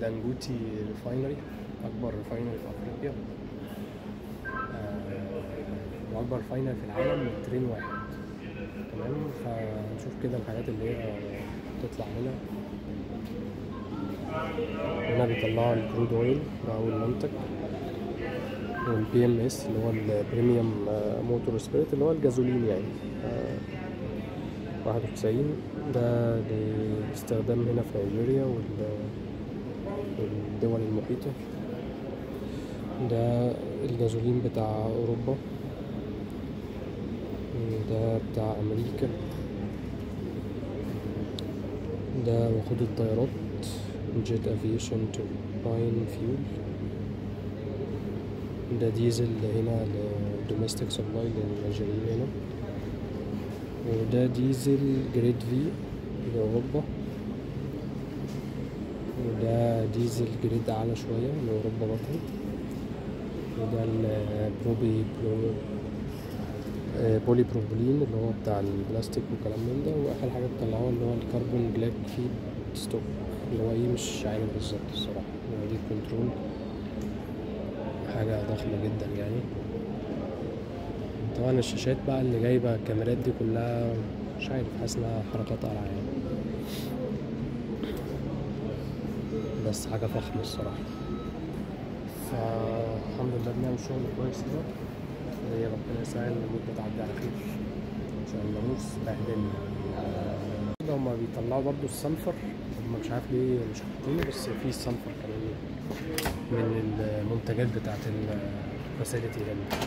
دانجوتي ريفاينري، أكبر ريفاينري في أفريقيا، وأكبر ريفاينري في العالم من ترين واحد. تمام، فنشوف كده الحاجات اللي هي بتطلع هنا. هنا بيطلعوا الكرود اويل، ده أول منتج، والبي ام اس اللي هو البريميوم موتور سبيريت اللي هو الجازولين يعني 91. ده للاستخدام هنا في نيجيريا والدول المحيطة. ده الجازولين بتاع أوروبا، ده بتاع أمريكا. ده وقود الطيارات، جيت افيشن توربين فيول. ده ديزل هنا للدوميستيك سبلاي للنيجيريين هنا. وده ديزل جريد في لأوروبا. وده ديزل جريد أعلى شوية لأوروبا برضه. وده بولي بروبولين اللي هو بتاع البلاستيك وكلام من ده. وآخر حاجة بطلعوها اللي هو الكربون بلاك فيد ستوك اللي هو ايه، مش عارف بالظبط الصراحة. دي كنترول، حاجة ضخمة جدا يعني. طبعا الشاشات بقى اللي جايبة الكاميرات دي كلها مش عارف، حاسس انها حركات قلعة يعني، بس حاجة فخمة الصراحة. فالحمد لله بنعمل شغل كويس هنا. هي ربنا يسهل المدة تعدي على خير عشان الناموس بهدلنا. هما بيطلعوا برضو السلفر، هما مش عارف ليه مش حاطينه، بس في السلفر كمان من المنتجات بتاعت الفاسيلتي هنا.